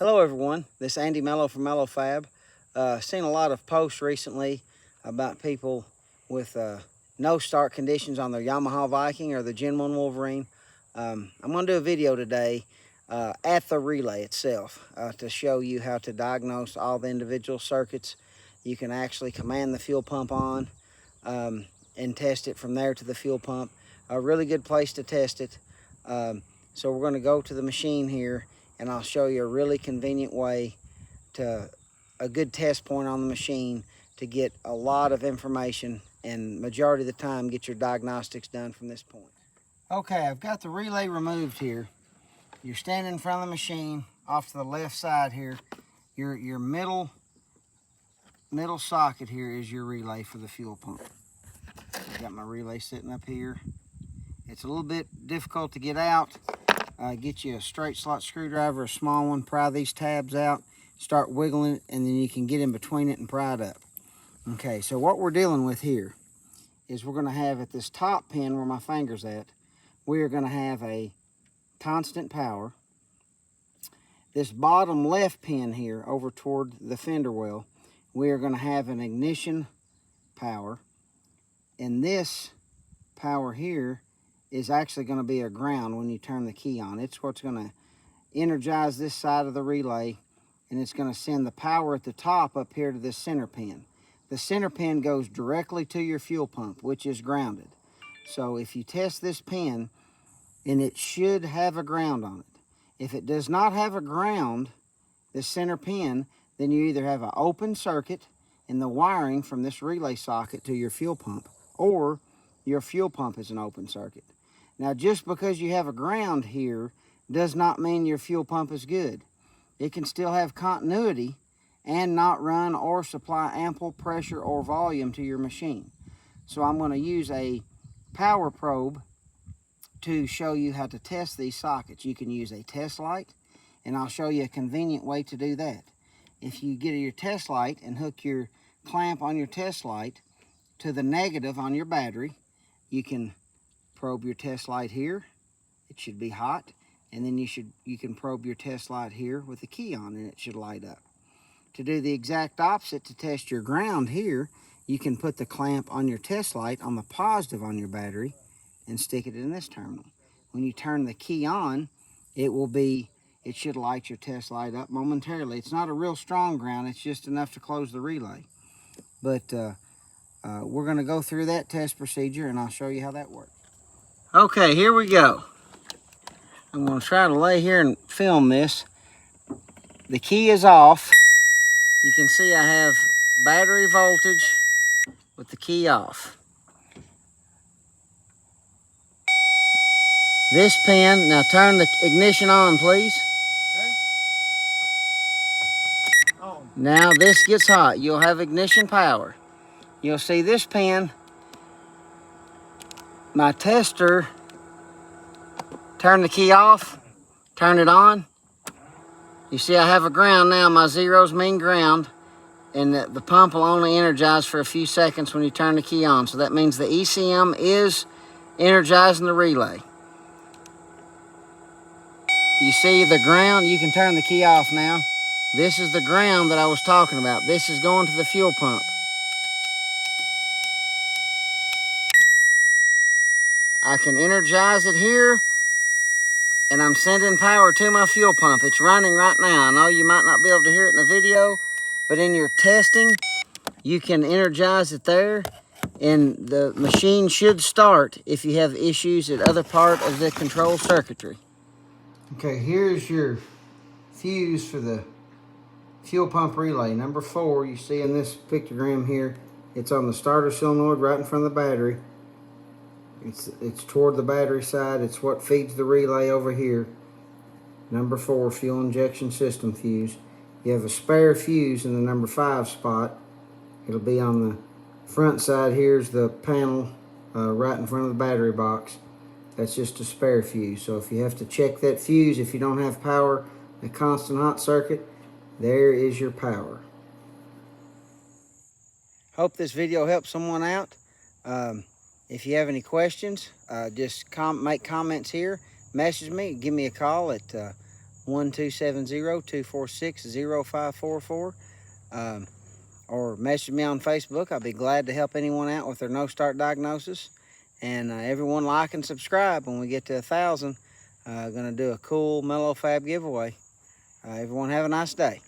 Hello everyone, this is Andy Mello from Mello Fab. Seen a lot of posts recently about people with no start conditions on their Yamaha Viking or the Gen 1 Wolverine. I'm going to do a video today at the relay itself to show you how to diagnose all the individual circuits. You can actually command the fuel pump on and test it from there to the fuel pump. A really good place to test it. So we're going to go to the machine here, and I'll show you a really convenient way to a good test point on the machine to get a lot of information and majority of the time get your diagnostics done from this point. Okay, I've got the relay removed here. You're standing in front of the machine off to the left side here. Your middle socket here is your relay for the fuel pump. I've got my relay sitting up here. It's a little bit difficult to get out. Get you a straight slot screwdriver, a small one, pry these tabs out, start wiggling it, and then you can get in between it and pry it up. Okay, so what we're dealing with here is we're going to have at this top pin where my finger's at, we are going to have a constant power. This bottom left pin here over toward the fender well, we are going to have an ignition power. And this power here is actually going to be a ground when you turn the key on. It's what's going to energize this side of the relay, and it's going to send the power at the top up here to this center pin. The center pin goes directly to your fuel pump, which is grounded. So if you test this pin, and it should have a ground on it. If it does not have a ground, this center pin, then you either have an open circuit in the wiring from this relay socket to your fuel pump, or your fuel pump is an open circuit. Now, just because you have a ground here does not mean your fuel pump is good. It can still have continuity and not run or supply ample pressure or volume to your machine. So I'm going to use a power probe to show you how to test these sockets. You can use a test light, and I'll show you a convenient way to do that. If you get your test light and hook your clamp on your test light to the negative on your battery, you can probe your test light here. It should be hot, and then you can probe your test light here with the key on, and it should light up. To do the exact opposite, to test your ground here, you can put the clamp on your test light on the positive on your battery and stick it in this terminal. When you turn the key on, it should light your test light up momentarily. It's not a real strong ground, it's just enough to close the relay. But we're going to go through that test procedure, and I'll show you how that works. Okay, here we go. I'm going to try to lay here and film this. The key is off. You can see I have battery voltage with the key off. This pin, now turn the ignition on, please. Okay. Now this gets hot. You'll have ignition power. You'll see this pin, my tester, turn the key off, turn it on. You see I have a ground now. My zeros mean ground, and the pump will only energize for a few seconds when you turn the key on. So that means the ECM is energizing the relay. You see the ground, you can turn the key off now. This is the ground that I was talking about. This is going to the fuel pump. I can energize it here, and I'm sending power to my fuel pump. It's running right now. I know you might not be able to hear it in the video, but in your testing, you can energize it there, and the machine should start if you have issues at other part of the control circuitry. Okay, here's your fuse for the fuel pump relay. Number 4, you see in this pictogram here, it's on the starter solenoid right in front of the battery. It's toward the battery side. It's what feeds the relay over here. Number 4, fuel injection system fuse. You have a spare fuse in the number 5 spot. It'll be on the front side. Here's the panel right in front of the battery box. That's just a spare fuse. So if you have to check that fuse, if you don't have power, a constant hot circuit, there is your power. Hope this video helps someone out. If you have any questions, just make comments here, message me, give me a call at 1270-246-0544. Or message me on Facebook. I'll be glad to help anyone out with their no-start diagnosis. And everyone like and subscribe. When we get to 1,000, gonna do a cool Mellow Fab giveaway. Everyone have a nice day.